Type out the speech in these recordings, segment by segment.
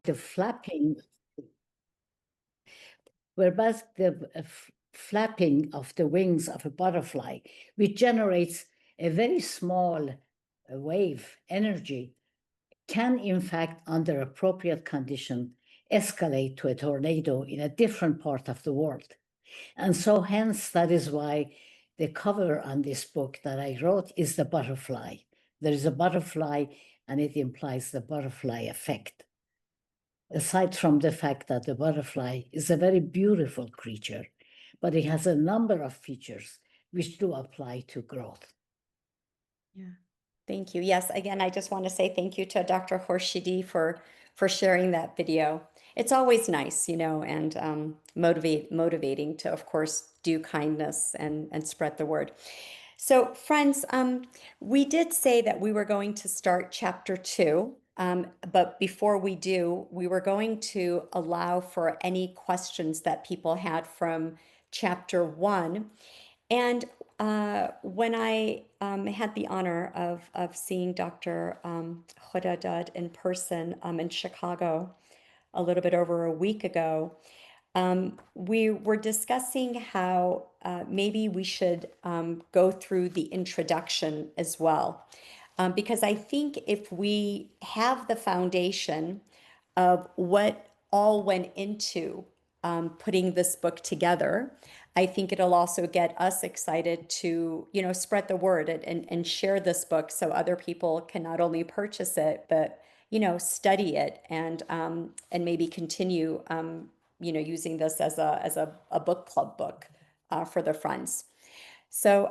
the flapping, whereas the flapping of the wings of a butterfly, which generates a very small wave energy, can in fact, under appropriate condition, escalate to a tornado in a different part of the world. And so hence, that is why the cover on this book that I wrote is the butterfly. There is a butterfly, and it implies the butterfly effect. Aside from the fact that the butterfly is a very beautiful creature, but it has a number of features which do apply to growth. Yeah, thank you. Yes, again, I just want to say thank you to Dr. Khorshidi for sharing that video. It's always nice, and motivating to, of course, do kindness and spread the word. So, friends, we did say that we were going to start chapter 2, but before we do, we were going to allow for any questions that people had from chapter 1. And when I had the honor of seeing Dr. Khodadad in person in Chicago a little bit over a week ago, we were discussing how maybe we should go through the introduction as well. Because I think if we have the foundation of what all went into putting this book together, I think it'll also get us excited to, spread the word and share this book so other people can not only purchase it, but, study it and maybe continue, using this as a book club book for their friends. So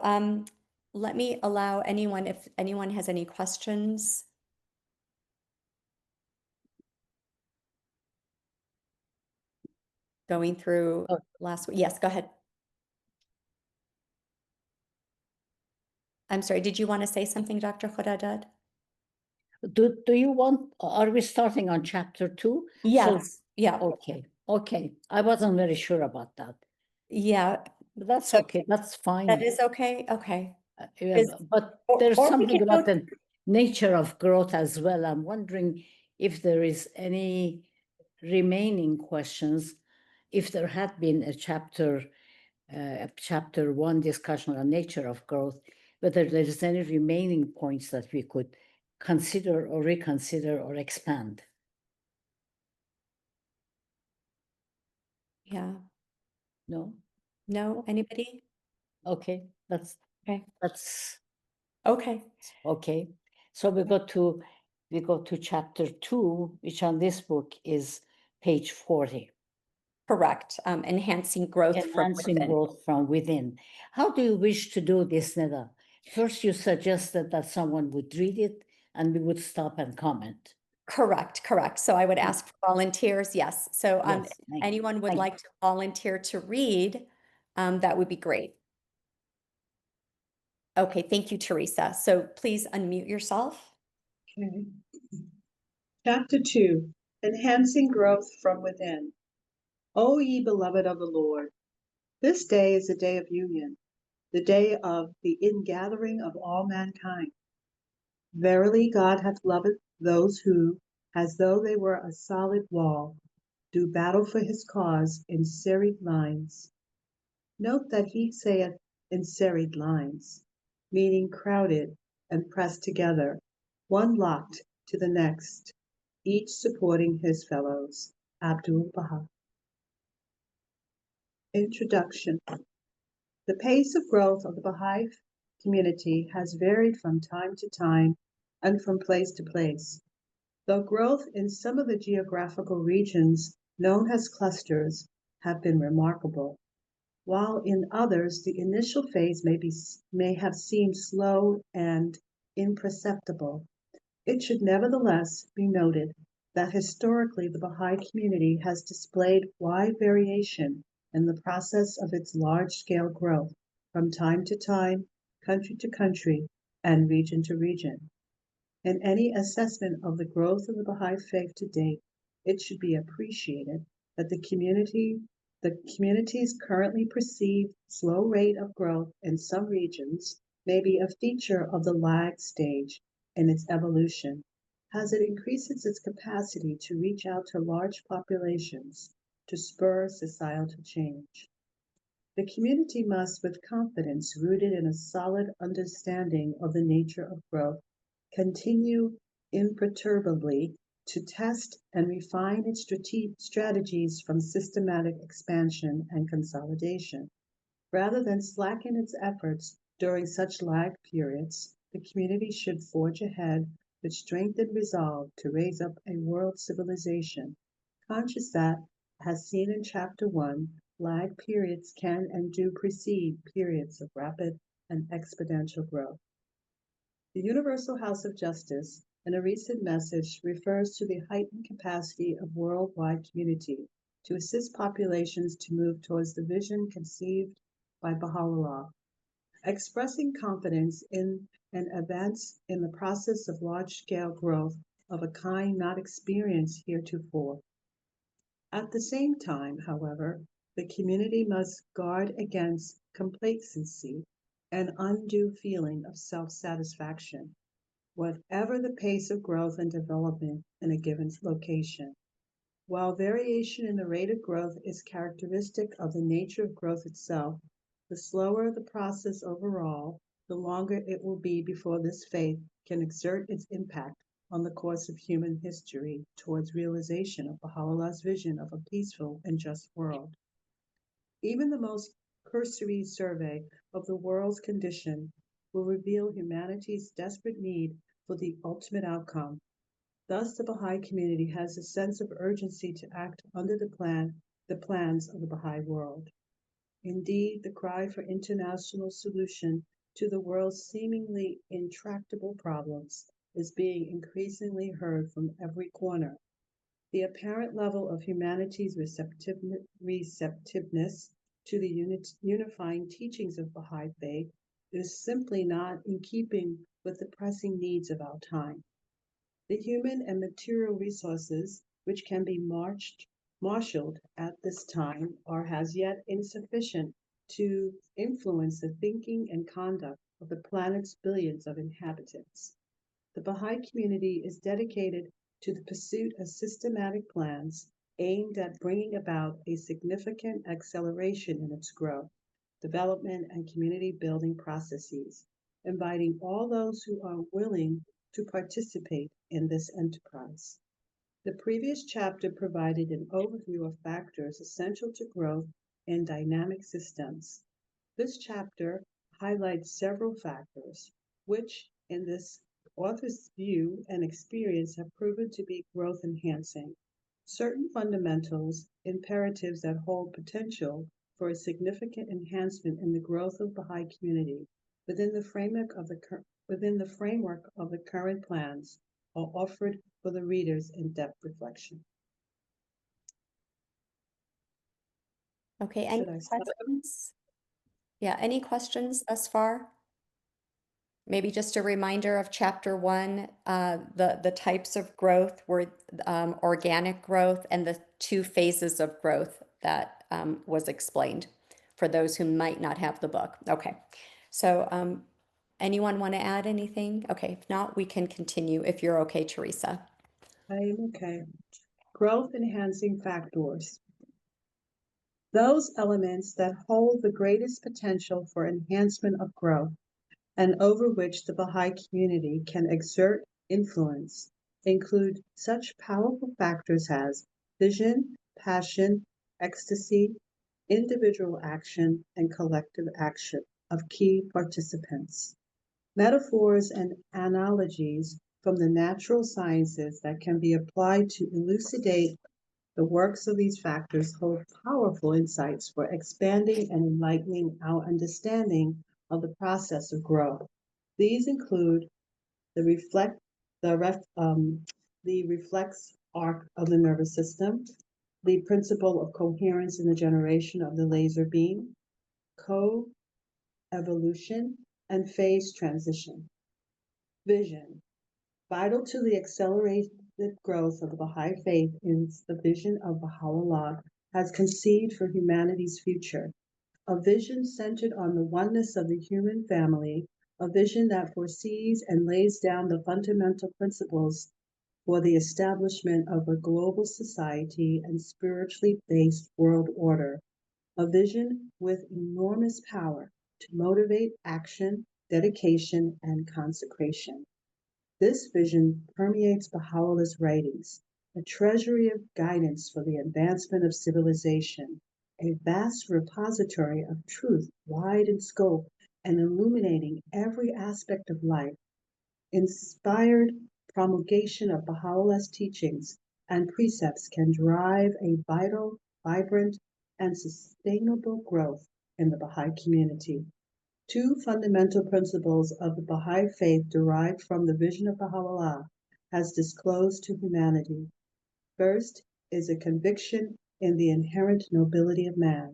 let me allow anyone, if anyone has any questions. Going through last week. Yes, go ahead. I'm sorry, did you want to say something, Dr. Khodadad? Do you want, are we starting on chapter 2? Yes. Yeah. Okay. I wasn't very sure about that. Yeah. But that's okay. That's fine. That is okay. Okay. But there's something about the nature of growth as well. I'm wondering if there is any remaining questions. If there had been a chapter 1 discussion on nature of growth, whether there's any remaining points that we could consider or reconsider or expand. Yeah. No? No, anybody? Okay, that's okay. Okay. Okay. So we go to chapter 2, which on this book is page 40. Correct. Enhancing growth from within. How do you wish to do this, Neda? First, you suggested that someone would read it and we would stop and comment. Correct. So I would ask for volunteers. Yes. So Yes, if anyone would like to volunteer to read, that would be great. Okay. Thank you, Teresa. So please unmute yourself. Okay. Chapter 2, Enhancing Growth from Within. O ye beloved of the Lord, this day is the day of union, the day of the ingathering of all mankind. Verily God hath loved those who, as though they were a solid wall, do battle for his cause in serried lines. Note that he saith in serried lines, meaning crowded and pressed together, one locked to the next, each supporting his fellows. Abdul Baha. Introduction. The pace of growth of the Baha'i community has varied from time to time and from place to place. Though growth in some of the geographical regions known as clusters have been remarkable, while in others the initial phase may have seemed slow and imperceptible, it should nevertheless be noted that historically the Baha'i community has displayed wide variation in the process of its large-scale growth from time to time, country to country, and region to region. In any assessment of the growth of the Baha'i faith to date, it should be appreciated that the community's currently perceived slow rate of growth in some regions may be a feature of the lag stage in its evolution. as it increases its capacity to reach out to large populations to spur societal change. The community must, with confidence rooted in a solid understanding of the nature of growth, continue imperturbably to test and refine its strategies from systematic expansion and consolidation. Rather than slacken its efforts during such lag periods, the community should forge ahead with strength and resolve to raise up a world civilization, conscious that, as seen in Chapter 1, lag periods can and do precede periods of rapid and exponential growth. The Universal House of Justice, in a recent message, refers to the heightened capacity of worldwide community to assist populations to move towards the vision conceived by Baha'u'llah, expressing confidence in an advance in the process of large-scale growth of a kind not experienced heretofore. At the same time, however, the community must guard against complacency and undue feeling of self-satisfaction, whatever the pace of growth and development in a given location. While variation in the rate of growth is characteristic of the nature of growth itself, the slower the process overall, the longer it will be before this faith can exert its impact on the course of human history towards realization of Baha'u'llah's vision of a peaceful and just world. Even the most cursory survey of the world's condition will reveal humanity's desperate need for the ultimate outcome. Thus, the Baha'i community has a sense of urgency to act under the plans of the Baha'i world. Indeed, the cry for international solution to the world's seemingly intractable problems is being increasingly heard from every corner. The apparent level of humanity's receptiveness to the unifying teachings of Baha'i faith is simply not in keeping with the pressing needs of our time. The human and material resources which can be marshaled at this time are as yet insufficient to influence the thinking and conduct of the planet's billions of inhabitants. The Baha'i community is dedicated to the pursuit of systematic plans aimed at bringing about a significant acceleration in its growth, development, and community building processes, inviting all those who are willing to participate in this enterprise. The previous chapter provided an overview of factors essential to growth in dynamic systems. This chapter highlights several factors, which, in this author's view and experience, have proven to be growth enhancing. Certain fundamentals, imperatives that hold potential for a significant enhancement in the growth of the Baha'i community within the framework of the current plans are offered for the reader's in-depth reflection. Okay, any Should I start? questions? Yeah, any questions thus far? Maybe just a reminder of chapter 1, the types of growth were organic growth and the 2 phases of growth that was explained for those who might not have the book. Okay, so anyone want to add anything? Okay, if not, we can continue if you're okay, Teresa. I am okay. Growth enhancing factors. Those elements that hold the greatest potential for enhancement of growth and over which the Baha'i community can exert influence include such powerful factors as vision, passion, ecstasy, individual action, and collective action of key participants. Metaphors and analogies from the natural sciences that can be applied to elucidate the works of these factors hold powerful insights for expanding and enlightening our understanding of the process of growth. These include the reflex arc of the nervous system, the principle of coherence in the generation of the laser beam, co-evolution, and phase transition. Vision. Vital to the accelerated growth of the Baha'i faith is the vision of Baha'u'llah has conceived for humanity's future, a vision centered on the oneness of the human family, a vision that foresees and lays down the fundamental principles for the establishment of a global society and spiritually based world order, a vision with enormous power to motivate action, dedication, and consecration. This vision permeates Baha'u'llah's writings, a treasury of guidance for the advancement of civilization, a vast repository of truth wide in scope and illuminating every aspect of life. Inspired promulgation of Baha'u'llah's teachings and precepts can drive a vital, vibrant, and sustainable growth in the Baha'i community. Two fundamental principles of the Baha'i faith derived from the vision of Baha'u'llah has disclosed to humanity. First is a conviction in the inherent nobility of man,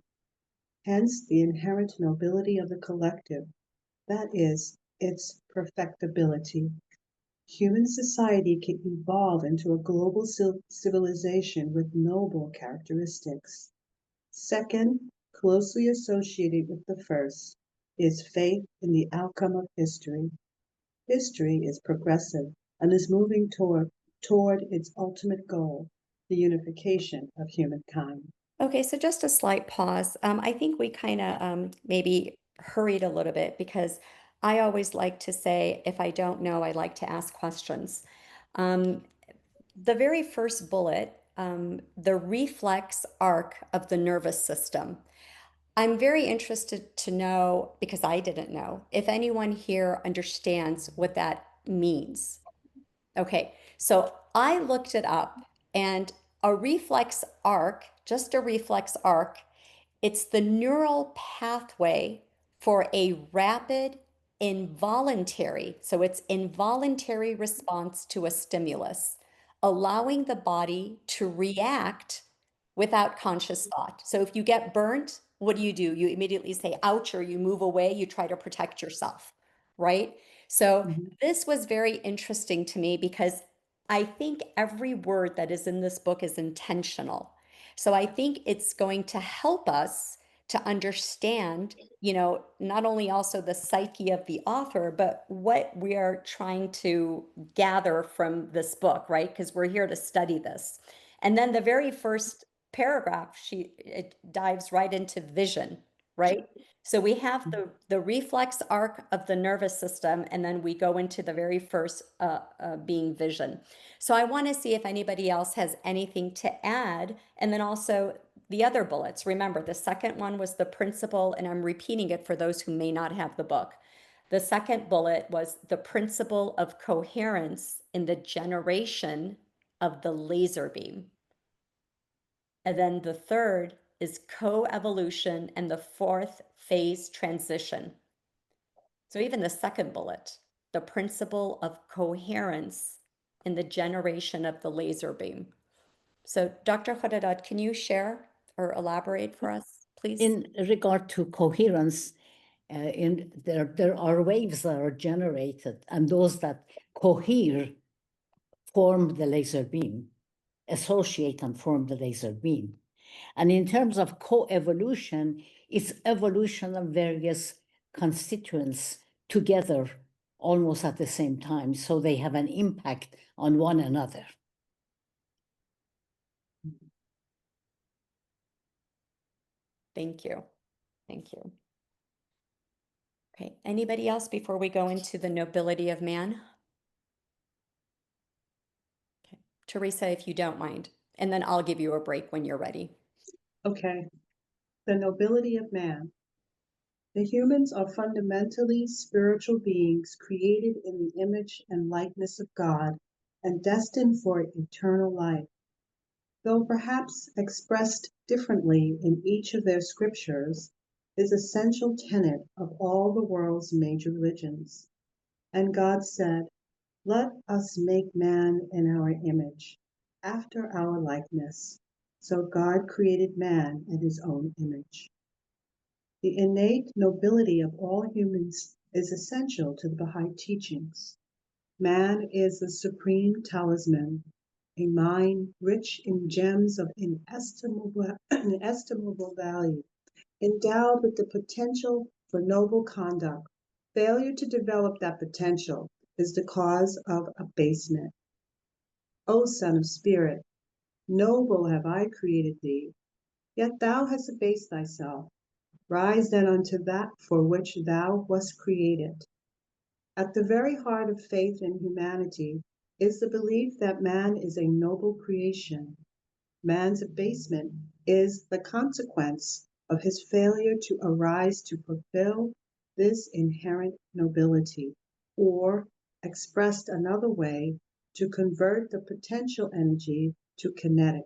hence the inherent nobility of the collective, that is, its perfectibility. Human society can evolve into a global civilization with noble characteristics. Second, closely associated with the first, is faith in the outcome of history. History is progressive and is moving toward its ultimate goal, the unification of humankind. Okay, so just a slight pause. I think we kind of maybe hurried a little bit because I always like to say, if I don't know, I like to ask questions. Um, the very first bullet, the reflex arc of the nervous system. I'm very interested to know, because I didn't know, if anyone here understands what that means. Okay, so I looked it up, and a reflex arc, just a reflex arc, it's the neural pathway for a rapid involuntary, so it's involuntary response to a stimulus, allowing the body to react without conscious thought. So if you get burnt, what do? You immediately say, ouch, or you move away, you try to protect yourself, right? So Mhm. this was very interesting to me because I think every word that is in this book is intentional. So I think it's going to help us to understand, not only also the psyche of the author, but what we are trying to gather from this book, right? Because we're here to study this. And then the very first paragraph, it dives right into vision, right? So we have the reflex arc of the nervous system, and then we go into the very first being vision. So I want to see if anybody else has anything to add, and then also the other bullets. Remember, the second one was the principle, and I'm repeating it for those who may not have the book. The second bullet was the principle of coherence in the generation of the laser beam. And then the third is co-evolution and the fourth phase transition. So even the second bullet, the principle of coherence in the generation of the laser beam. So Dr. Khodadad, can you share or elaborate for us, please? In regard to coherence, there are waves that are generated, and those that cohere form the laser beam, associate and form the laser beam. And in terms of co-evolution, it's evolution of various constituents together almost at the same time, so they have an impact on one another. Thank you. Thank you. Okay, anybody else before we go into the nobility of man? Okay, Teresa, if you don't mind, and then I'll give you a break when you're ready. Okay. The nobility of man. The humans are fundamentally spiritual beings created in the image and likeness of God and destined for eternal life. Though perhaps expressed differently in each of their scriptures, is essential tenet of all the world's major religions. And God said, "Let us make man in our image, after our likeness." So God created man in his own image. The innate nobility of all humans is essential to the Baha'i teachings. Man is the supreme talisman, a mine rich in gems of inestimable value, endowed with the potential for noble conduct. Failure to develop that potential is the cause of abasement. O Son of Spirit, noble have I created thee, yet thou hast abased thyself. Rise then unto that for which thou wast created. At the very heart of faith in humanity is the belief that man is a noble creation. Man's abasement is the consequence of his failure to arise to fulfill this inherent nobility, or, expressed another way, to convert the potential energy to kinetic.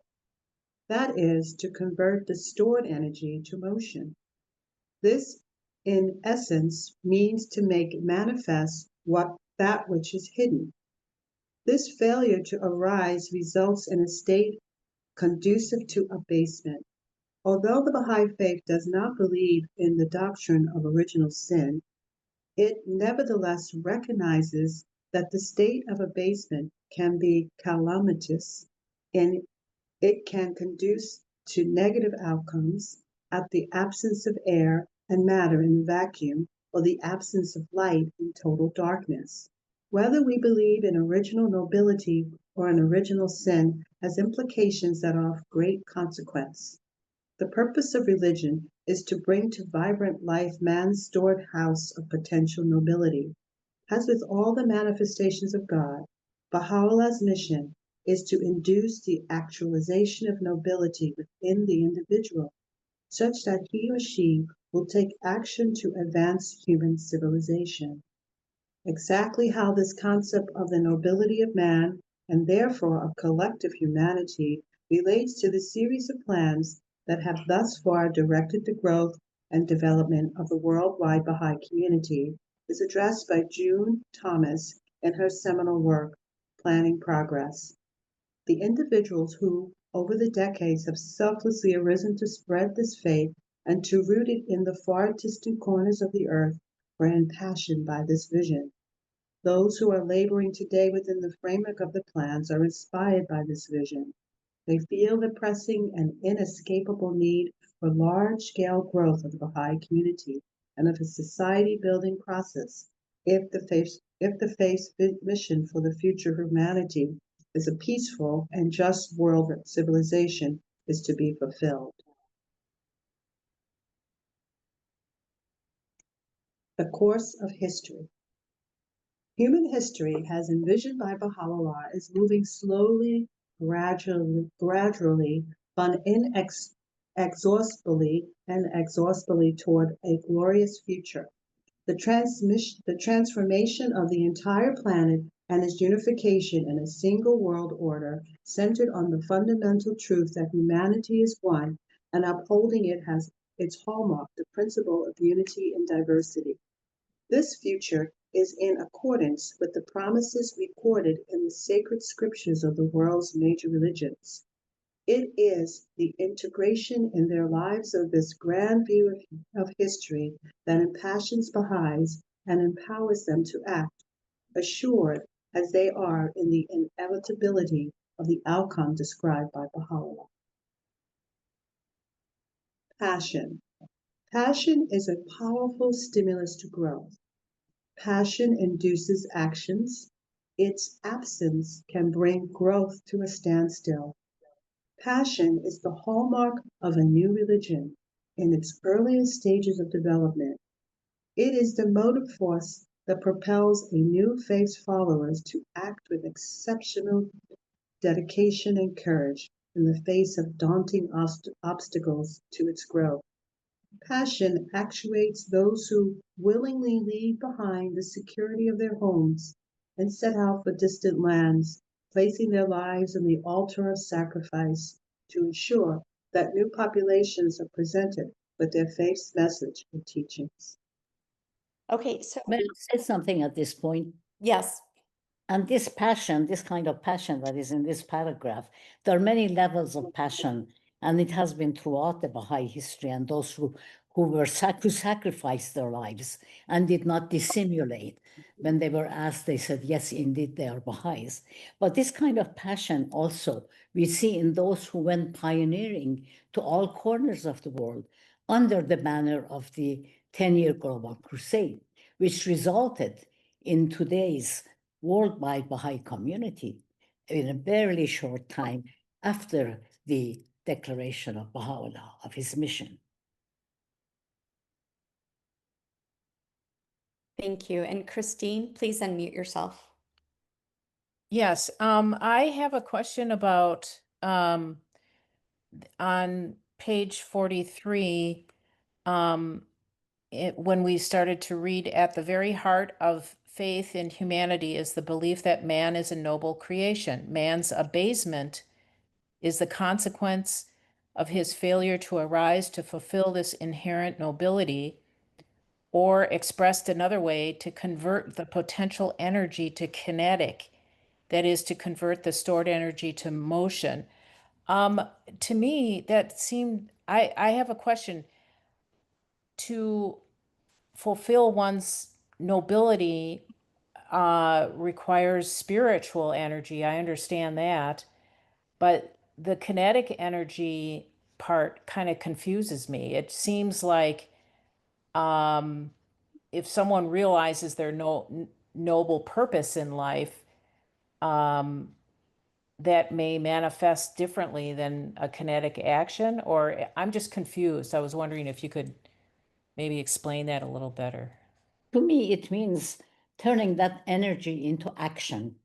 That is, to convert the stored energy to motion. This, in essence, means to make manifest that which is hidden. This failure to arise results in a state conducive to abasement. Although the Baha'i Faith does not believe in the doctrine of original sin, it nevertheless recognizes that the state of abasement can be calamitous and it can conduce to negative outcomes at the absence of air and matter in the vacuum or the absence of light in total darkness. Whether we believe in original nobility or in original sin has implications that are of great consequence. The purpose of religion is to bring to vibrant life man's stored house of potential nobility. As with all the manifestations of God, Baha'u'llah's mission is to induce the actualization of nobility within the individual, such that he or she will take action to advance human civilization. Exactly how this concept of the nobility of man, and therefore of collective humanity, relates to the series of plans that have thus far directed the growth and development of the worldwide Baha'i community is addressed by June Thomas in her seminal work, Planning Progress. The individuals who, over the decades, have selflessly arisen to spread this faith and to root it in the far distant corners of the earth were impassioned by this vision. Those who are laboring today within the framework of the plans are inspired by this vision. They feel the pressing and inescapable need for large-scale growth of the Baha'i community and of a society-building process if the faith's mission for the future of humanity is a peaceful and just world civilization is to be fulfilled. The course of history. Human history, as envisioned by Baha'u'llah, is moving slowly, gradually, but inexhaustibly toward a glorious future. The transformation of the entire planet and its unification in a single world order centered on the fundamental truth that humanity is one and upholding it as its hallmark, the principle of unity and diversity. This future is in accordance with the promises recorded in the sacred scriptures of the world's major religions. It is the integration in their lives of this grand view of history that impassions Baha'is and empowers them to act, assured as they are in the inevitability of the outcome described by Baha'u'llah. Passion. Passion is a powerful stimulus to growth. Passion induces actions. Its absence can bring growth to a standstill. Passion is the hallmark of a new religion in its earliest stages of development. It is the motive force that propels a new faith's followers to act with exceptional dedication and courage in the face of daunting obstacles to its growth. Passion actuates those who willingly leave behind the security of their homes and set out for distant lands, placing their lives on the altar of sacrifice to ensure that new populations are presented with their faith's message and teachings. Okay, so May I say something at this point? yes. And this passion, this kind of passion that is in this paragraph, there are many levels of passion, and it has been throughout the Baha'i history, and those who who sacrificed their lives and did not dissimulate. When they were asked, they said, yes, indeed, they are Baha'is. But this kind of passion also we see in those who went pioneering to all corners of the world under the banner of the 10-year Global Crusade, which resulted in today's worldwide Baha'i community. in a barely short time after the declaration of Baha'u'llah, of his mission. Thank you. And Christine, please unmute yourself. Yes, I have a question about on page 43, when we started to read, at the very heart of faith in humanity is the belief that man is a noble creation. Man's abasement is the consequence of his failure to arise to fulfill this inherent nobility, or expressed another way, to convert the potential energy to kinetic, that is, to convert the stored energy to motion. To me, that seemed, I have a question. To fulfill one's nobility requires spiritual energy. I understand that. But the kinetic energy part kind of confuses me. It seems like if someone realizes their noble purpose in life, that may manifest differently than a kinetic action, or I'm just confused. I was wondering if you could maybe explain that a little better. To me, it means turning that energy into action.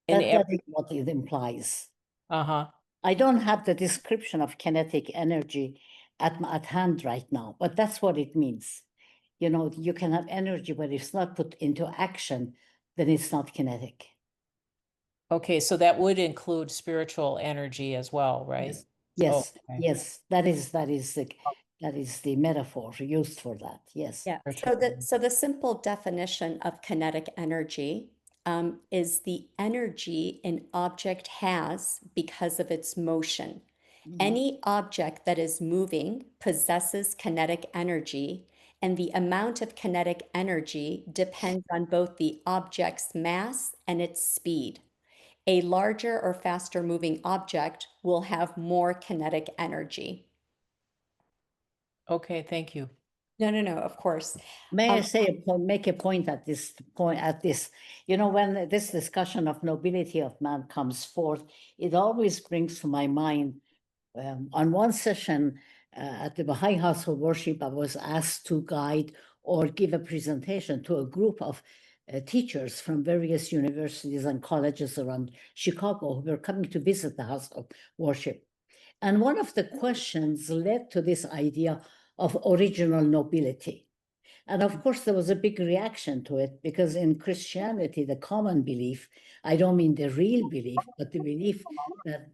And That is what it implies. uh-huh. I don't have the description of kinetic energy at hand right now, but that's what it means. You know, you can have energy, but if it's not put into action, then it's not kinetic. Okay, so that would include spiritual energy as well, right? Yes, Okay. yes, that is the metaphor used for that. Yes. Yeah. Spiritual. So the simple definition of kinetic energy is the energy an object has because of its motion. Any object that is moving possesses kinetic energy, and the amount of kinetic energy depends on both the object's mass and its speed. A larger or faster moving object will have more kinetic energy. Okay, thank you. No, of course. May I say make a point at this point, you know, when this discussion of nobility of man comes forth, it always brings to my mind, on one session at the Baha'i House of Worship, I was asked to guide or give a presentation to a group of teachers from various universities and colleges around Chicago who were coming to visit the House of Worship. And one of the questions led to this idea of original nobility. And of course, there was a big reaction to it because in Christianity, the common belief, I don't mean the real belief, but the belief that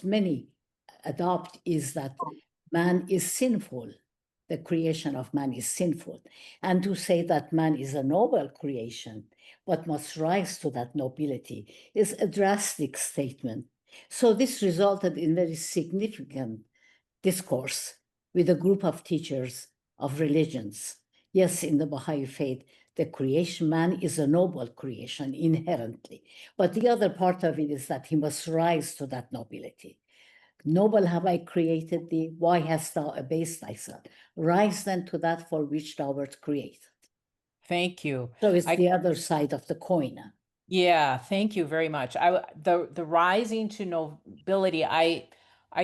many adopt is that man is sinful. The creation of man is sinful. And to say that man is a noble creation, but must rise to that nobility, is a drastic statement. So this resulted in very significant discourse with a group of teachers of religions. Yes, in the Baha'i faith, the creation, man is a noble creation inherently. But the other part of it is that he must rise to that nobility. Noble have I created thee, why hast thou abased thyself? Rise then to that for which thou wert created. Thank you. So it's the other side of the coin. Yeah, thank you very much. The rising to nobility, I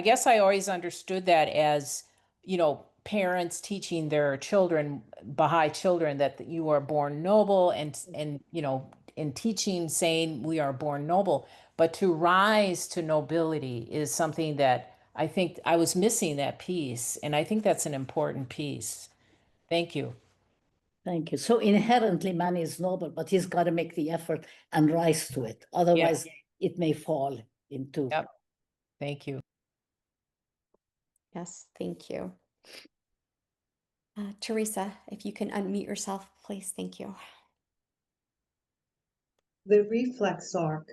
guess I always understood that as, you know, parents teaching their children, Baha'i children, that you are born noble, and you know, in teaching saying we are born noble, but to rise to nobility is something that I think I was missing, that piece, and I think that's an important piece. Thank you. Thank you. So inherently man is noble, but he's got to make the effort and rise to it. Otherwise, it may fall into. Yep. Thank you. Yes, thank you. Teresa, if you can unmute yourself, please. Thank you. The reflex arc.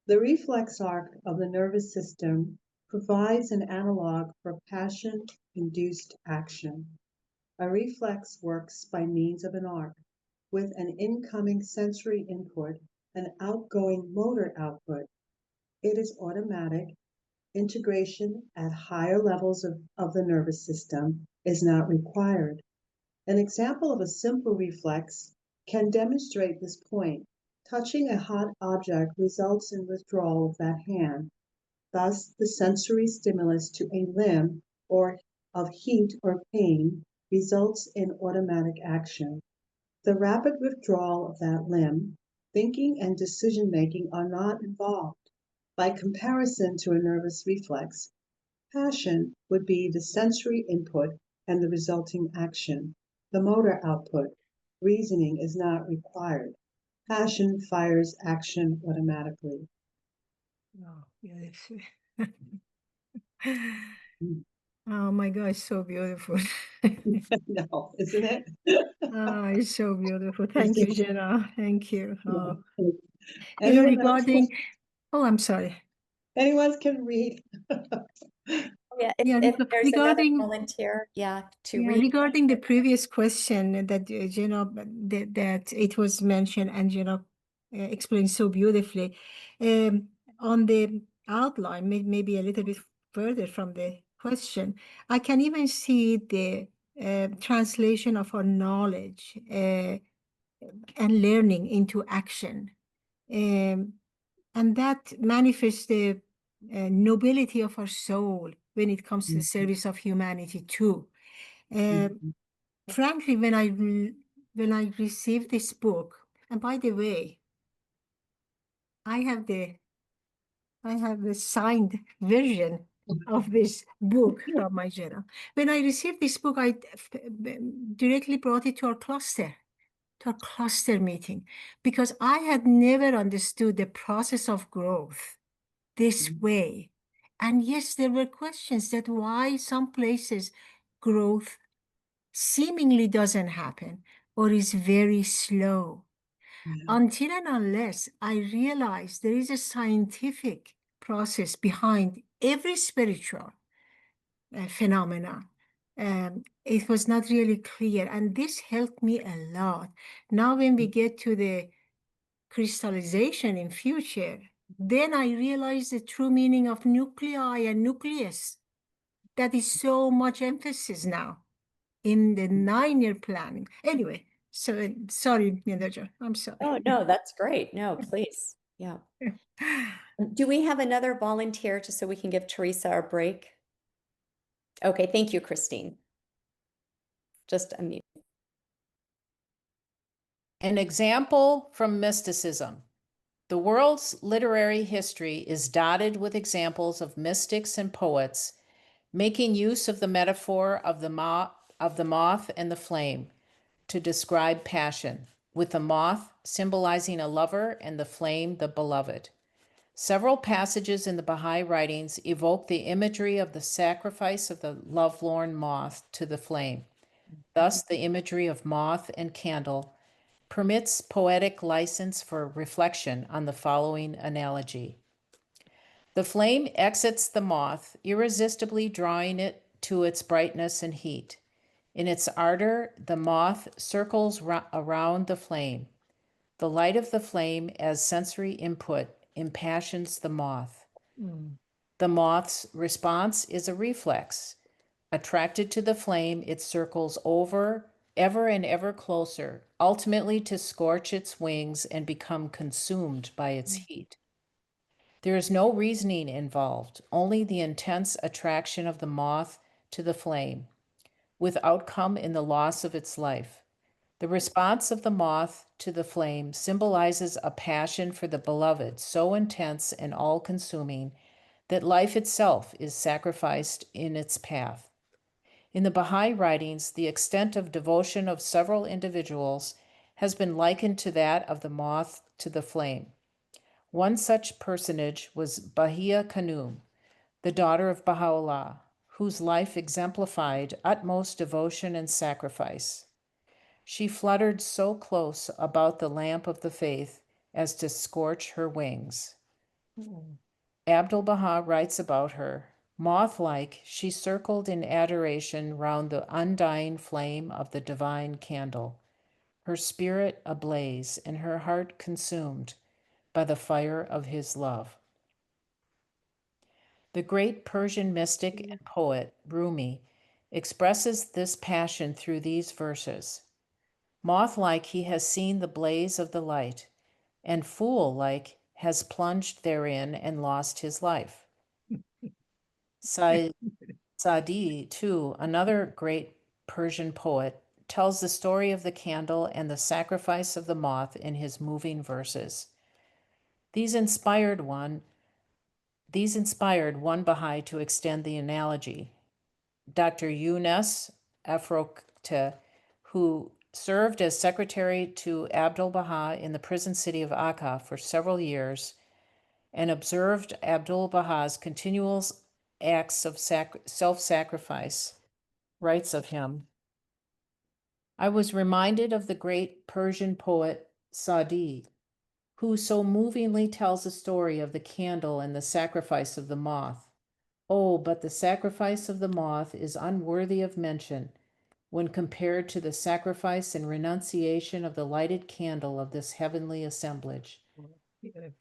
The reflex arc of the nervous system provides an analog for passion-induced action. A reflex works by means of an arc, with an incoming sensory input and outgoing motor output. It is automatic. Integration at higher levels of the nervous system is not required. An example of a simple reflex can demonstrate this point. Touching a hot object results in withdrawal of that hand. Thus, the sensory stimulus to a limb or of heat or pain results in automatic action. The rapid withdrawal of that limb, thinking and decision making are not involved. By comparison to a nervous reflex, passion would be the sensory input and the resulting action. The motor output, reasoning is not required. Passion fires action automatically. Oh, yes. Oh my God, it's so beautiful. No, isn't it? Oh, it's so beautiful. Thank you, Jena. Thank you. Oh. Anyone else? Regarding, oh, I'm sorry. Anyone can read. Yeah, Yeah, if there's another regarding volunteer, to Yeah, read. regarding the previous question that that it was mentioned and explained so beautifully, on the outline, maybe a little bit further from the question, I can even see the translation of our knowledge and learning into action, and that manifests the nobility of our soul when it comes to the service of humanity too. Frankly, when I received this book, and by the way, I have the signed version of this book from my journal. When I received this book, I directly brought it to our cluster meeting, because I had never understood the process of growth this way. And yes, there were questions that why some places growth seemingly doesn't happen or is very slow. Until and unless I realize there is a scientific process behind every spiritual phenomena, it was not really clear. And this helped me a lot. Now, when we get to the crystallization in future, then I realize the true meaning of nuclei and nucleus. That is so much emphasis now in the 9-year planning. Anyway, so sorry, Nindaja, I'm sorry. Oh, no, that's great. No, please. Yeah. Do we have another volunteer just so we can give Teresa a break? Okay, thank you, Christine. Just unmute. An example from mysticism. The world's literary history is dotted with examples of mystics and poets making use of the metaphor of the moth and the flame to describe passion, with the moth symbolizing a lover and the flame the beloved. Several passages in the Baha'i writings evoke the imagery of the sacrifice of the lovelorn moth to the flame. Thus, the imagery of moth and candle permits poetic license for reflection on the following analogy. The flame exits the moth, irresistibly drawing it to its brightness and heat. In its ardor, the moth circles around the flame. The light of the flame as sensory input impassions the moth. The moth's response is a reflex. Attracted to the flame, it circles over, ever and ever closer, ultimately to scorch its wings and become consumed by its heat. There is no reasoning involved, only the intense attraction of the moth to the flame, with outcome in the loss of its life. The response of the moth to the flame symbolizes a passion for the beloved so intense and all-consuming that life itself is sacrificed in its path. In the Baha'i writings, the extent of devotion of several individuals has been likened to that of the moth to the flame. One such personage was Bahia Khanum, the daughter of Baha'u'llah, whose life exemplified utmost devotion and sacrifice. She fluttered so close about the lamp of the faith as to scorch her wings. Abdu'l-Baha writes about her, moth-like, she circled in adoration round the undying flame of the divine candle, her spirit ablaze and her heart consumed by the fire of his love. The great Persian mystic and poet, Rumi, expresses this passion through these verses. Moth-like, he has seen the blaze of the light, and fool-like has plunged therein and lost his life. Sadi, too, another great Persian poet, tells the story of the candle and the sacrifice of the moth in his moving verses. These inspired one Baha'i to extend the analogy. Dr. Younes Afrokte, who served as secretary to Abdul Baha in the prison city of Akka for several years and observed Abdul Baha's continual acts of self-sacrifice, writes of him, I was reminded of the great Persian poet Sadi, who so movingly tells the story of the candle and the sacrifice of the moth. Oh, but the sacrifice of the moth is unworthy of mention when compared to the sacrifice and renunciation of the lighted candle of this heavenly assemblage.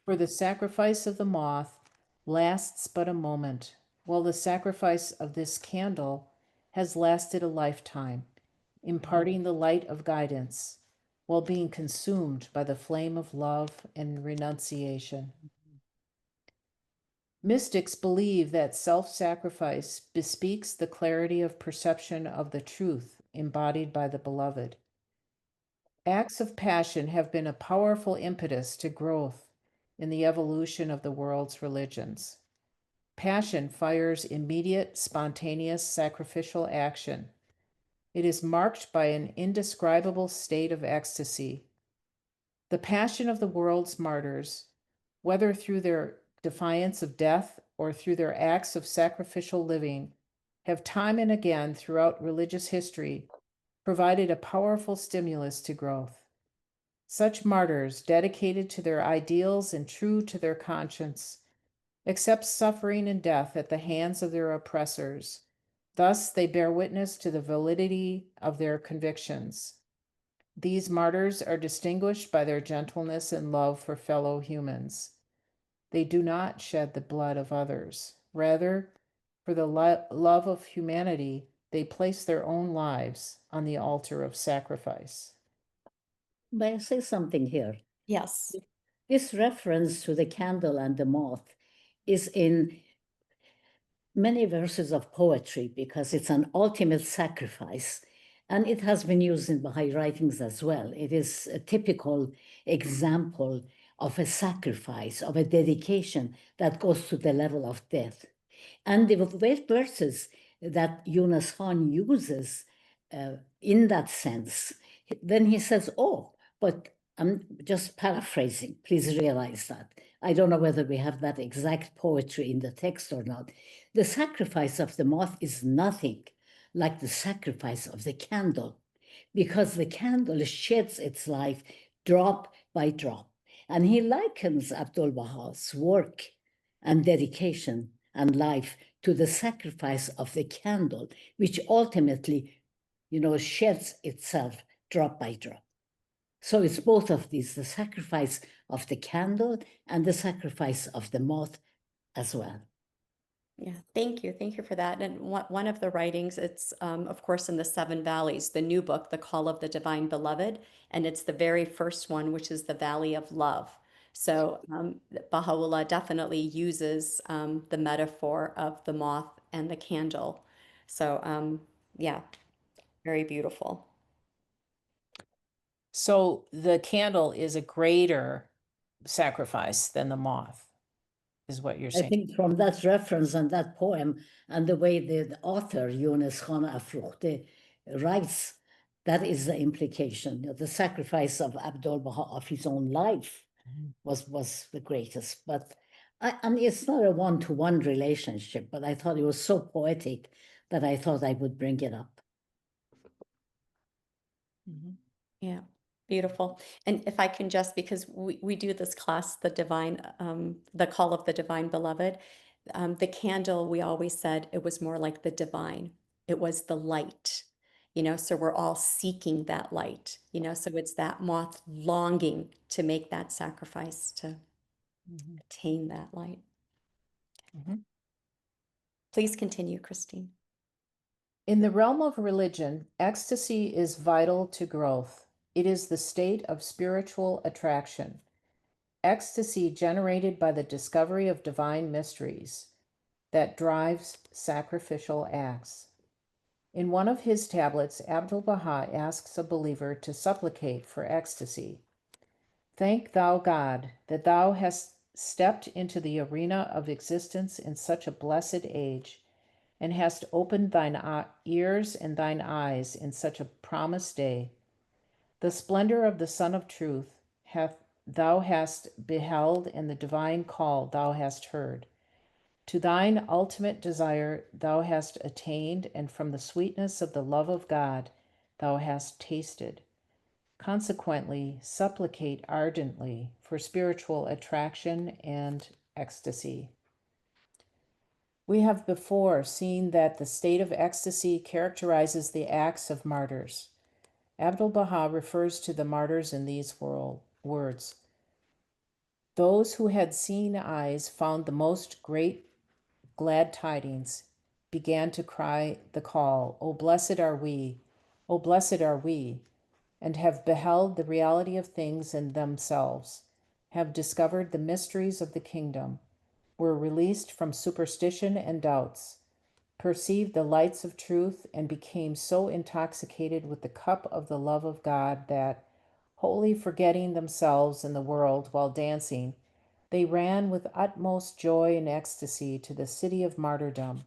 For the sacrifice of the moth lasts but a moment, while the sacrifice of this candle has lasted a lifetime, imparting the light of guidance, while being consumed by the flame of love and renunciation. Mystics believe that self-sacrifice bespeaks the clarity of perception of the truth embodied by the beloved. Acts of passion have been a powerful impetus to growth in the evolution of the world's religions. Passion fires immediate, spontaneous, sacrificial action. It is marked by an indescribable state of ecstasy. The passion of the world's martyrs, whether through their defiance of death or through their acts of sacrificial living, have time and again throughout religious history provided a powerful stimulus to growth. Such martyrs, dedicated to their ideals and true to their conscience, accept suffering and death at the hands of their oppressors. Thus, they bear witness to the validity of their convictions. These martyrs are distinguished by their gentleness and love for fellow humans. They do not shed the blood of others. Rather, for the love of humanity, they place their own lives on the altar of sacrifice. May I say something here? Yes. This reference to the candle and the moth is in many verses of poetry because it's an ultimate sacrifice. And it has been used in Baha'i writings as well. It is a typical example of a sacrifice, of a dedication that goes to the level of death. And the verses that Yunus Khan uses in that sense, then he says, oh, but I'm just paraphrasing, please realize that. I don't know whether we have that exact poetry in the text or not. The sacrifice of the moth is nothing like the sacrifice of the candle, because the candle sheds its life drop by drop. And he likens Abdul Baha's work and dedication and life to the sacrifice of the candle, which ultimately, sheds itself drop by drop. So it's both of these, the sacrifice of the candle and the sacrifice of the moth as well. Yeah, thank you. Thank you for that. And one of the writings, it's of course in the Seven Valleys, the new book, The Call of the Divine Beloved, and it's the very first one, which is the Valley of Love. So Baha'u'llah definitely uses the metaphor of the moth and the candle. So yeah, very beautiful. So the candle is a greater sacrifice than the moth, is what you're I saying. think from that reference and that poem and the way the author, Yunus Khan Afrokhte, writes, that is the implication. The sacrifice of Abdul Baha of his own life was the greatest. But and it's not a one-to-one relationship, but I thought it was so poetic that I thought I would bring it up. Yeah, beautiful. And if I can just, because we do this class, the Call of the Divine Beloved, the candle, we always said it was more like the divine. It was the light, so we're all seeking that light, so it's that moth longing to make that sacrifice to attain that light. Please continue, Christine. In the realm of religion, ecstasy is vital to growth. It is the state of spiritual attraction. ecstasy generated by the discovery of divine mysteries that drives sacrificial acts. In one of his tablets, Abdu'l-Baha asks a believer to supplicate for ecstasy. Thank thou God that thou hast stepped into the arena of existence in such a blessed age, and hast opened thine ears and thine eyes in such a promised day. The splendor of the Sun of Truth thou hast beheld, and the divine call thou hast heard. To thine ultimate desire thou hast attained, and from the sweetness of the love of God thou hast tasted. Consequently, supplicate ardently for spiritual attraction and ecstasy. We have before seen that the state of ecstasy characterizes the acts of martyrs. Abdu'l-Baha refers to the martyrs in these words. Those who had seen eyes found the most great glad tidings, began to cry the call, O blessed are we, O blessed are we, and have beheld the reality of things in themselves, have discovered the mysteries of the kingdom, were released from superstition and doubts, perceived the lights of truth, and became so intoxicated with the cup of the love of God that, wholly forgetting themselves and the world while dancing, they ran with utmost joy and ecstasy to the city of martyrdom,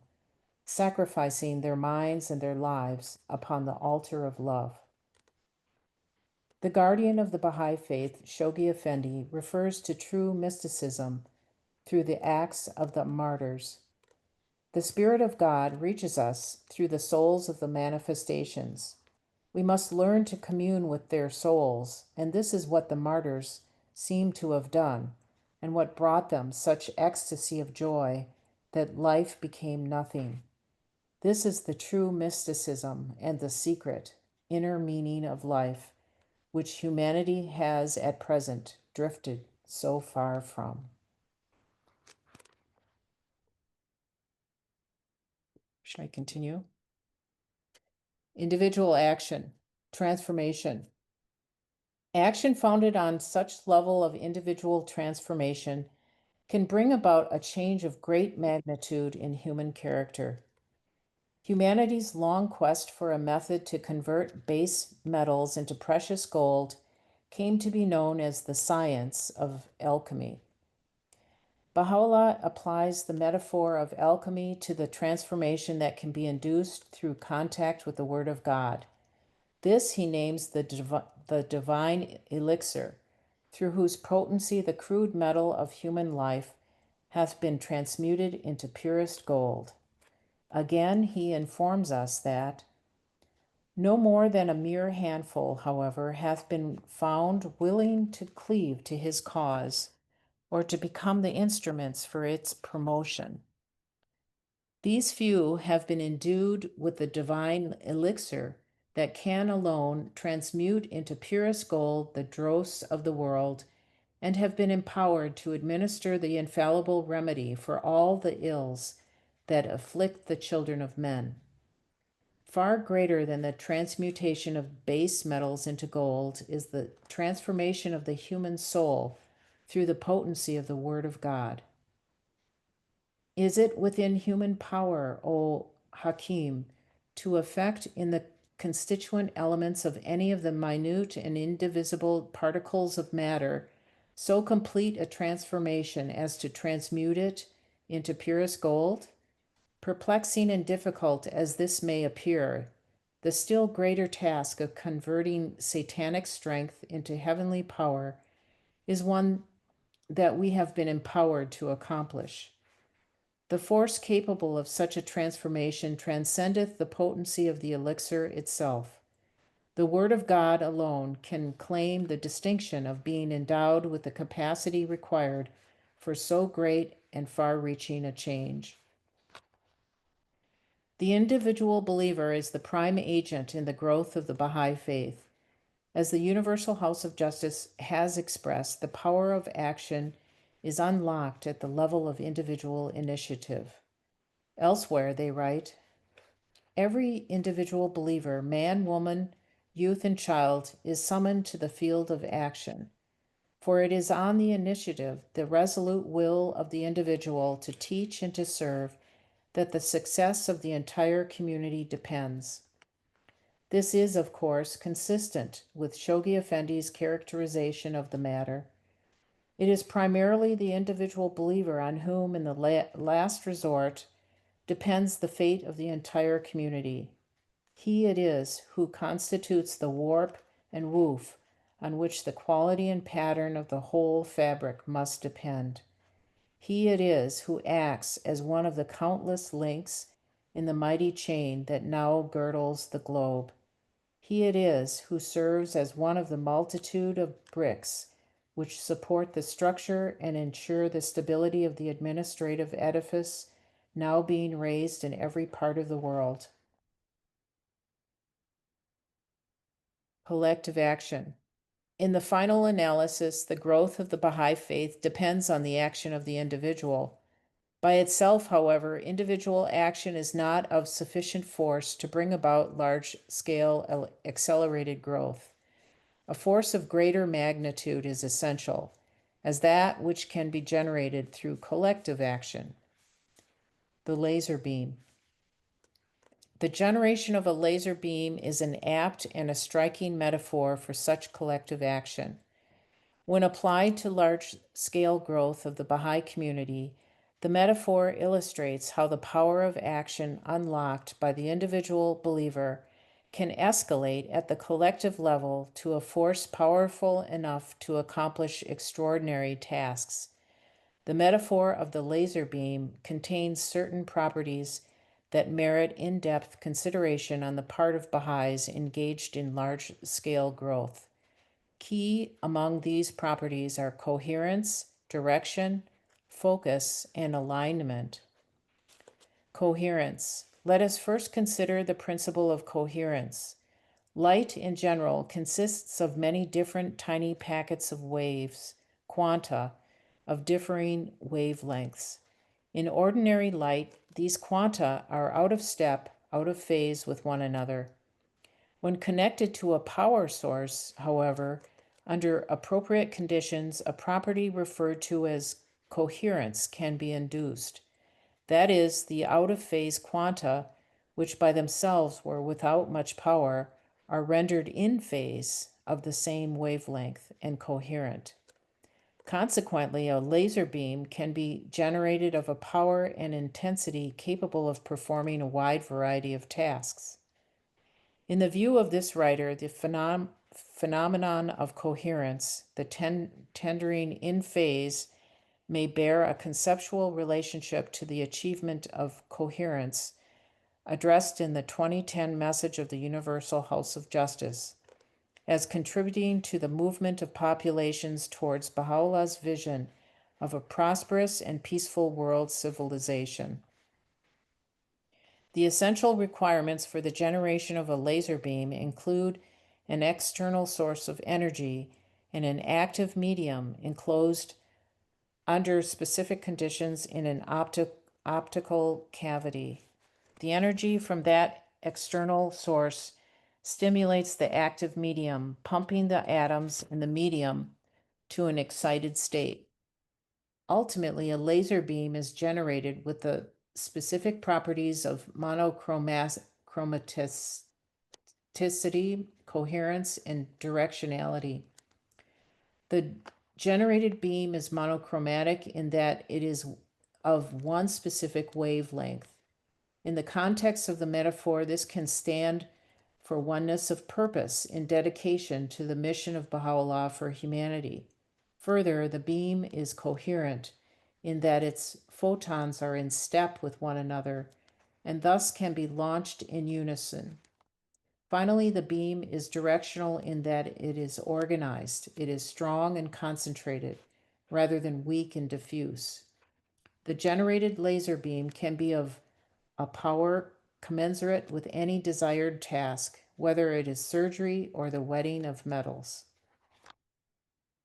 sacrificing their minds and their lives upon the altar of love. The guardian of the Baha'i faith, Shoghi Effendi, refers to true mysticism through the acts of the martyrs. The Spirit of God reaches us through the souls of the manifestations. We must learn to commune with their souls, and this is what the martyrs seem to have done, and what brought them such ecstasy of joy that life became nothing. This is the true mysticism and the secret, inner meaning of life, which humanity has at present drifted so far from. Should I continue? Individual action, transformation. Action founded on such level of individual transformation can bring about a change of great magnitude in human character. Humanity's long quest for a method to convert base metals into precious gold came to be known as the science of alchemy. Baha'u'llah applies the metaphor of alchemy to the transformation that can be induced through contact with the Word of God. This he names the divine elixir, through whose potency the crude metal of human life hath been transmuted into purest gold. Again, he informs us that no more than a mere handful, however, hath been found willing to cleave to his cause or to become the instruments for its promotion. These few have been endued with the divine elixir that can alone transmute into purest gold the dross of the world, and have been empowered to administer the infallible remedy for all the ills that afflict the children of men. Far greater than the transmutation of base metals into gold is the transformation of the human soul through the potency of the Word of God. Is it within human power, O Hakim, to effect in the constituent elements of any of the minute and indivisible particles of matter so complete a transformation as to transmute it into purest gold? Perplexing and difficult as this may appear, the still greater task of converting satanic strength into heavenly power is one that we have been empowered to accomplish. The force capable of such a transformation transcendeth the potency of the elixir itself. The Word of God alone can claim the distinction of being endowed with the capacity required for so great and far-reaching a change. The individual believer is the prime agent in the growth of the Baha'i faith. As the Universal House of Justice has expressed, the power of action is unlocked at the level of individual initiative. Elsewhere, they write, every individual believer, man, woman, youth, and child, is summoned to the field of action. For it is on the initiative, the resolute will of the individual to teach and to serve, that the success of the entire community depends. This is, of course, consistent with Shoghi Effendi's characterization of the matter. It is primarily the individual believer on whom, in the last resort, depends the fate of the entire community. He it is who constitutes the warp and woof on which the quality and pattern of the whole fabric must depend. He it is who acts as one of the countless links in the mighty chain that now girdles the globe. He it is who serves as one of the multitude of bricks which support the structure and ensure the stability of the administrative edifice now being raised in every part of the world. Collective action. In the final analysis, the growth of the Baha'i faith depends on the action of the individual. By itself, however, individual action is not of sufficient force to bring about large-scale accelerated growth. A force of greater magnitude is essential, as that which can be generated through collective action. The laser beam. The generation of a laser beam is an apt and a striking metaphor for such collective action. When applied to large-scale growth of the Baha'i community, the metaphor illustrates how the power of action unlocked by the individual believer can escalate at the collective level to a force powerful enough to accomplish extraordinary tasks. The metaphor of the laser beam contains certain properties that merit in-depth consideration on the part of Baha'is engaged in large-scale growth. Key among these properties are coherence, direction, focus, and alignment. Coherence. Let us first consider the principle of coherence. Light in general consists of many different tiny packets of waves, quanta, of differing wavelengths. In ordinary light, these quanta are out of step, out of phase with one another. When connected to a power source, however, under appropriate conditions, a property referred to as coherence can be induced. That is, the out-of-phase quanta, which by themselves were without much power, are rendered in phase of the same wavelength and coherent. Consequently, a laser beam can be generated of a power and intensity capable of performing a wide variety of tasks. In the view of this writer, the phenomenon of coherence, the tendering in phase, may bear a conceptual relationship to the achievement of coherence addressed in the 2010 message of the Universal House of Justice, as contributing to the movement of populations towards Baha'u'llah's vision of a prosperous and peaceful world civilization. The essential requirements for the generation of a laser beam include an external source of energy and an active medium enclosed under specific conditions in an optical cavity. The energy from that external source stimulates the active medium, pumping the atoms in the medium to an excited state. Ultimately, a laser beam is generated with the specific properties of monochromaticity, coherence, and directionality. The generated beam is monochromatic in that it is of one specific wavelength. In the context of the metaphor, this can stand for oneness of purpose in dedication to the mission of Baha'u'llah for humanity. Further, the beam is coherent in that its photons are in step with one another and thus can be launched in unison. Finally, the beam is directional in that it is organized. It is strong and concentrated rather than weak and diffuse. The generated laser beam can be of a power commensurate with any desired task, whether it is surgery or the wetting of metals.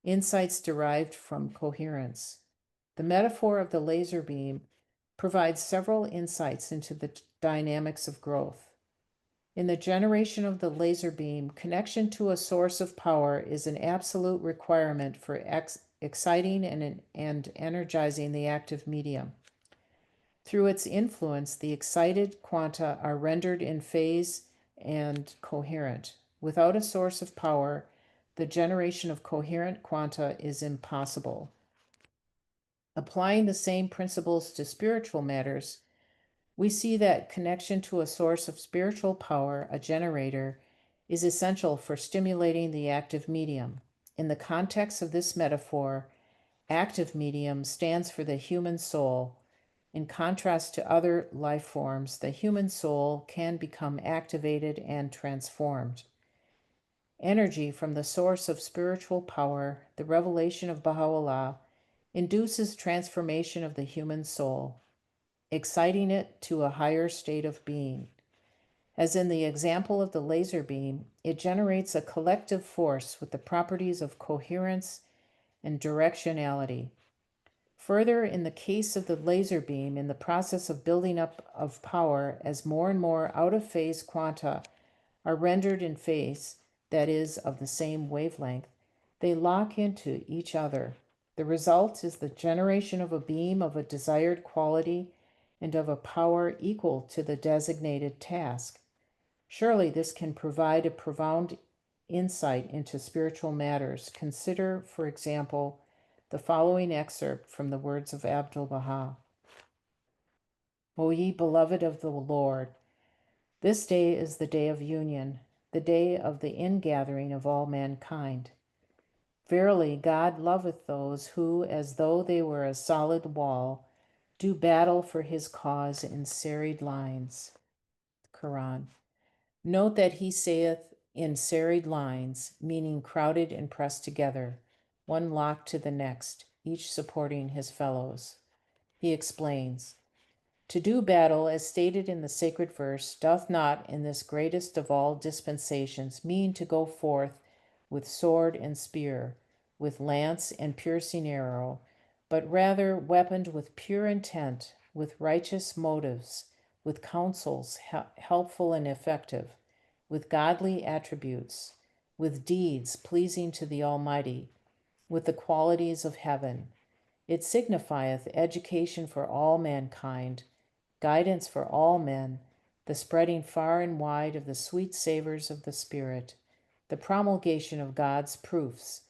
Insights derived from coherence. The metaphor of the laser beam provides several insights into the dynamics of growth. In the generation of the laser beam, connection to a source of power is an absolute requirement for exciting and energizing the active medium. Through its influence, the excited quanta are rendered in phase and coherent. Without a source of power, the generation of coherent quanta is impossible. Applying the same principles to spiritual matters, we see that connection to a source of spiritual power, a generator, is essential for stimulating the active medium. In the context of this metaphor, active medium stands for the human soul. In contrast to other life forms, the human soul can become activated and transformed. Energy from the source of spiritual power, the revelation of Baha'u'llah, induces transformation of the human soul, exciting it to a higher state of being. As in the example of the laser beam, it generates a collective force with the properties of coherence and directionality. Further, in the case of the laser beam, in the process of building up of power, as more and more out-of-phase quanta are rendered in phase, that is, of the same wavelength, they lock into each other. The result is the generation of a beam of a desired quality and of a power equal to the designated task. Surely this can provide a profound insight into spiritual matters. Consider, for example, the following excerpt from the words of Abdu'l-Baha. O ye beloved of the Lord, this day is the day of union, the day of the ingathering of all mankind. Verily, God loveth those who, as though they were a solid wall, do battle for his cause in serried lines. Quran. Note that he saith in serried lines, meaning crowded and pressed together, one locked to the next, each supporting his fellows. He explains, to do battle, as stated in the sacred verse, doth not in this greatest of all dispensations mean to go forth with sword and spear, with lance and piercing arrow, but rather weaponed with pure intent, with righteous motives, with counsels helpful and effective, with godly attributes, with deeds pleasing to the Almighty, with the qualities of heaven. It signifieth education for all mankind, guidance for all men, the spreading far and wide of the sweet savors of the Spirit, the promulgation of God's proofs,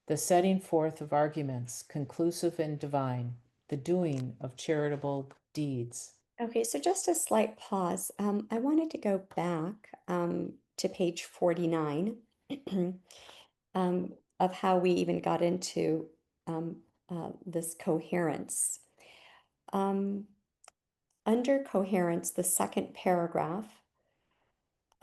the setting forth of arguments, conclusive and divine, the doing of charitable deeds. Okay, so just a slight pause. I wanted to go back to page 49 of how we even got into this coherence. Under coherence, the second paragraph,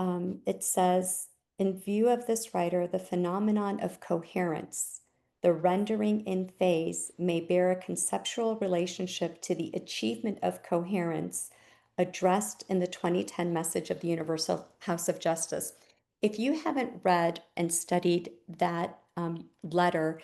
it says, in view of this writer, the phenomenon of coherence, the rendering in phase, may bear a conceptual relationship to the achievement of coherence addressed in the 2010 message of the Universal House of Justice. If you haven't read and studied that letter,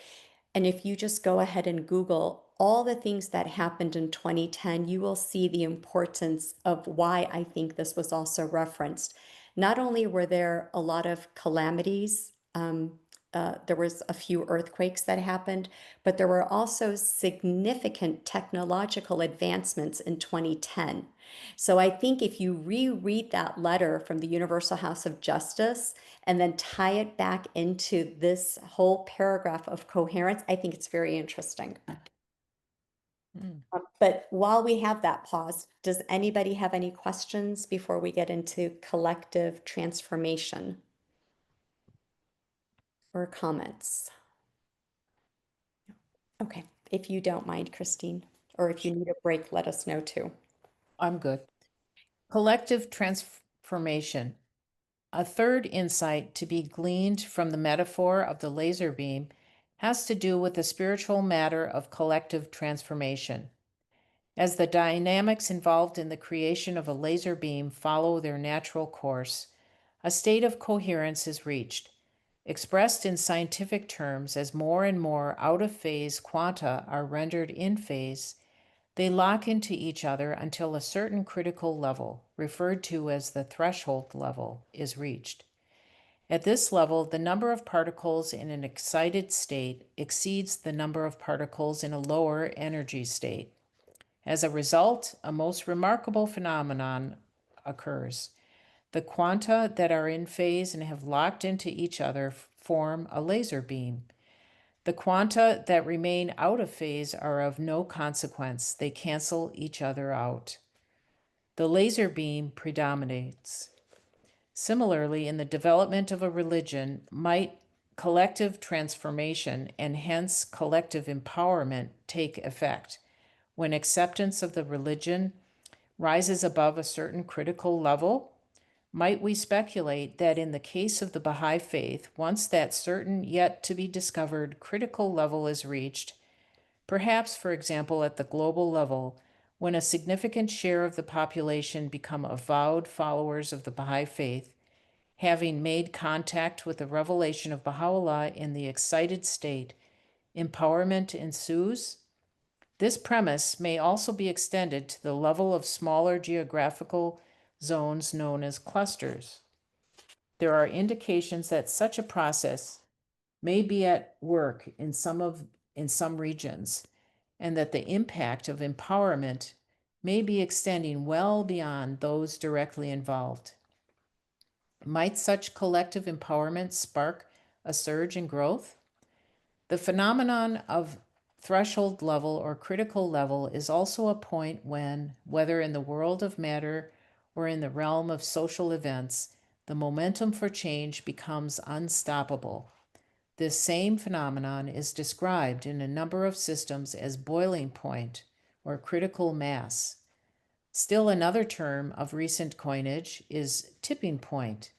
and if you just go ahead and Google all the things that happened in 2010, you will see the importance of why I think this was also referenced. Not only were there a lot of calamities, there was a few earthquakes that happened, but there were also significant technological advancements in 2010. So I think if you reread that letter from the Universal House of Justice and then tie it back into this whole paragraph of coherence, I think it's very interesting. But while we have that pause, does anybody have any questions before we get into collective transformation or comments? Okay, if you don't mind, Christine, or if you need a break, let us know too. I'm good. Collective transformation. A third insight to be gleaned from the metaphor of the laser beam has to do with the spiritual matter of collective transformation. As the dynamics involved in the creation of a laser beam follow their natural course, a state of coherence is reached. Expressed in scientific terms, as more and more out-of-phase quanta are rendered in phase, They lock into each other until a certain critical level, referred to as the threshold level, is reached. At this level, the number of particles in an excited state exceeds the number of particles in a lower energy state. As a result, a most remarkable phenomenon occurs. The quanta that are in phase and have locked into each other form a laser beam. The quanta that remain out of phase are of no consequence. They cancel each other out. The laser beam predominates. Similarly, in the development of a religion, might collective transformation and hence collective empowerment take effect when acceptance of the religion rises above a certain critical level? Might we speculate that in the case of the Baha'i faith, once that certain yet to be discovered critical level is reached, perhaps, for example, at the global level, when a significant share of the population become avowed followers of the Baha'i faith, having made contact with the revelation of Baha'u'llah in the excited state, empowerment ensues? This premise may also be extended to the level of smaller geographical zones known as clusters. There are indications that such a process may be at work in some regions, and that the impact of empowerment may be extending well beyond those directly involved. Might such collective empowerment spark a surge in growth? The phenomenon of threshold level or critical level is also a point when, whether in the world of matter or in the realm of social events, the momentum for change becomes unstoppable. This same phenomenon is described in a number of systems as boiling point or critical mass. Still another term of recent coinage is tipping point,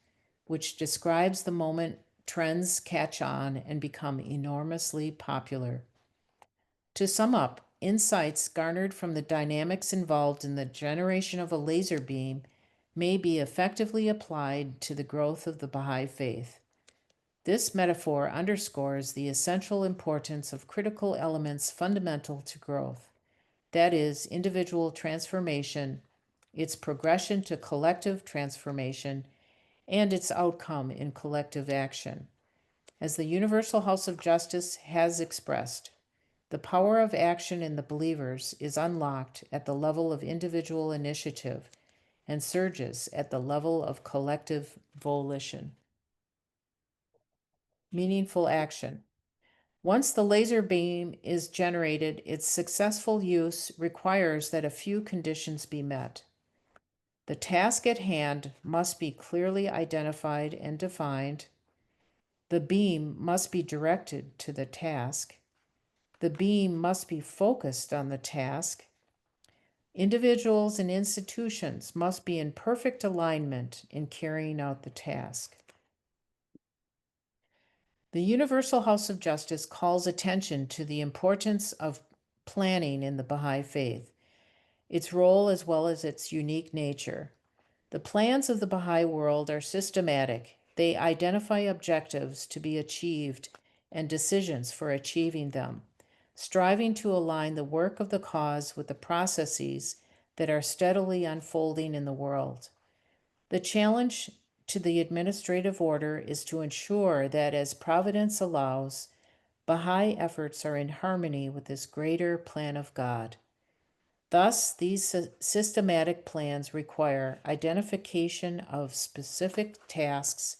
which describes the moment trends catch on and become enormously popular. To sum up, insights garnered from the dynamics involved in the generation of a laser beam may be effectively applied to the growth of the Baha'i faith. This metaphor underscores the essential importance of critical elements fundamental to growth, that is, individual transformation, its progression to collective transformation, and its outcome in collective action. As the Universal House of Justice has expressed, the power of action in the believers is unlocked at the level of individual initiative and surges at the level of collective volition. Meaningful action. Once the laser beam is generated, its successful use requires that a few conditions be met. The task at hand must be clearly identified and defined. The beam must be directed to the task. The beam must be focused on the task. Individuals and institutions must be in perfect alignment in carrying out the task. The Universal House of Justice calls attention to the importance of planning in the Baha'i faith, its role as well as its unique nature. The plans of the Baha'i world are systematic. They identify objectives to be achieved and decisions for achieving them, striving to align the work of the cause with the processes that are steadily unfolding in the world. The challenge to the administrative order is to ensure that as providence allows, Baha'i efforts are in harmony with this greater plan of God. Thus, these systematic plans require identification of specific tasks,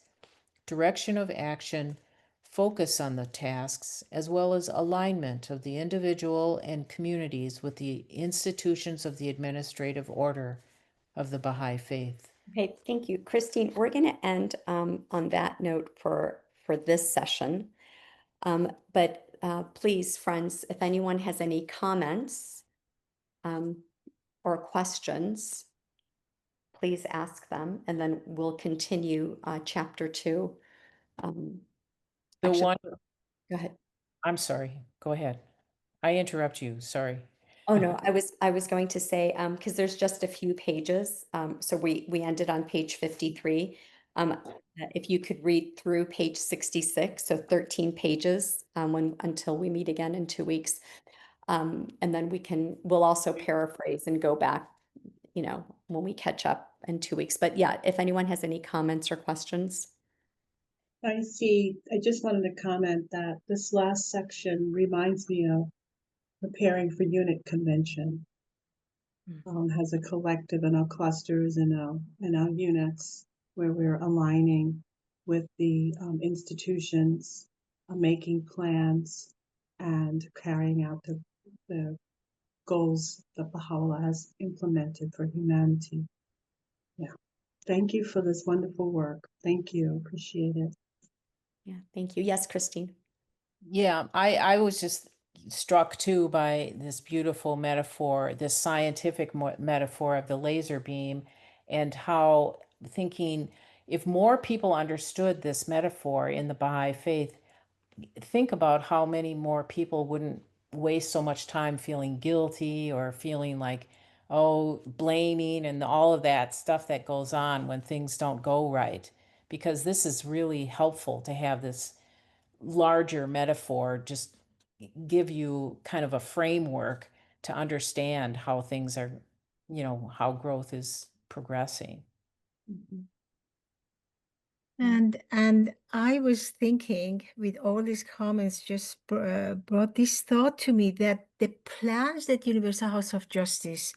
direction of action, focus on the tasks, as well as alignment of the individual and communities with the institutions of the administrative order of the Baha'i faith. Okay, thank you. Christine, we're going to end on that note for this session. But please, friends, if anyone has any comments or questions, please ask them, and then we'll continue chapter 2. Actually, go ahead. I'm sorry, go ahead. I interrupt you, sorry. Oh, no, I was going to say, because there's just a few pages. So we ended on page 53. If you could read through page 66, so 13 pages until we meet again in 2 weeks. And then we'll also paraphrase and go back, when we catch up in 2 weeks. But yeah, if anyone has any comments or questions. I just wanted to comment that this last section reminds me of preparing for unit convention. Has a collective and our clusters and our units where we're aligning with the institutions, making plans and carrying out the goals that Baha'u'llah has implemented for humanity. Yeah. Thank you for this wonderful work. Thank you. Appreciate it. Yeah, thank you. Yes, Christine. Yeah, I was just struck too by this beautiful metaphor, this scientific metaphor of the laser beam, and how thinking if more people understood this metaphor in the Baha'i faith, think about how many more people wouldn't waste so much time feeling guilty or feeling like, oh, blaming and all of that stuff that goes on when things don't go right. Because this is really helpful to have this larger metaphor just give you kind of a framework to understand how things are, how growth is progressing. And I was thinking with all these comments just brought this thought to me that the plans that Universal House of Justice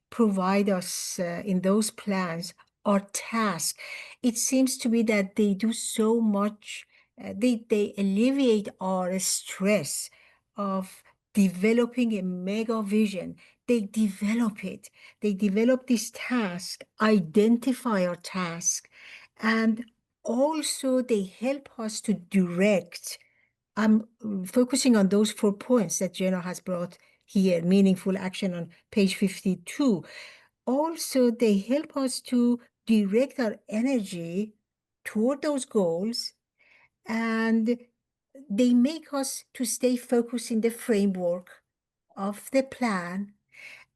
provide us in those plans are tasks. It seems to me that they do so much, they alleviate our stress of developing a mega vision. They develop it. They develop this task, identify our task, and also they help us to direct. I'm focusing on those 4 points that Jena has brought here, meaningful action on page 52. Also, they help us to direct our energy toward those goals, and they make us to stay focused in the framework of the plan,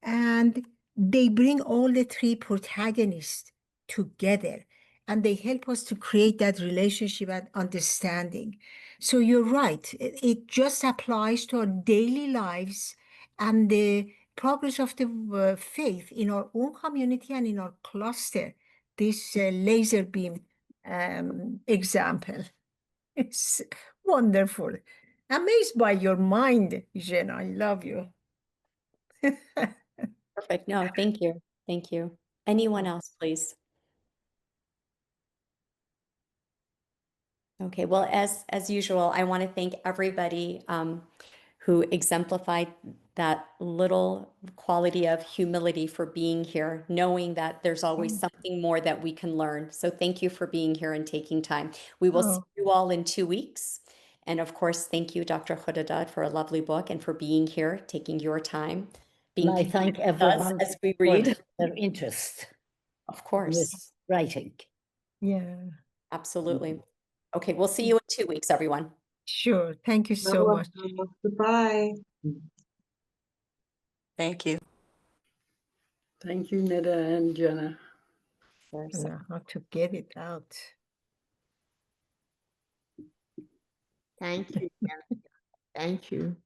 and they bring all the 3 protagonists together, and they help us to create that relationship and understanding. So you're right, it just applies to our daily lives and the progress of the faith in our own community and in our cluster. This laser beam example. It's wonderful. Amazed by your mind, Jena. I love you. Perfect. No, thank you. Thank you. Anyone else, please? Okay, well, as usual, I want to thank everybody who exemplified that little quality of humility for being here, knowing that there's always something more that we can learn. So thank you for being here and taking time. We will see you all in 2 weeks. And of course, thank you, Dr. Khodadad, for a lovely book and for being here, taking your time, being And I thank patient with us everyone as we for read. their interest Of in course, this writing. Yeah, absolutely. Okay, we'll see you in 2 weeks, everyone. sure. Thank you so much. Goodbye. Thank you. Thank you, Nida and Jena. Sure, I so- know how to get it out. Thank you. Thank you.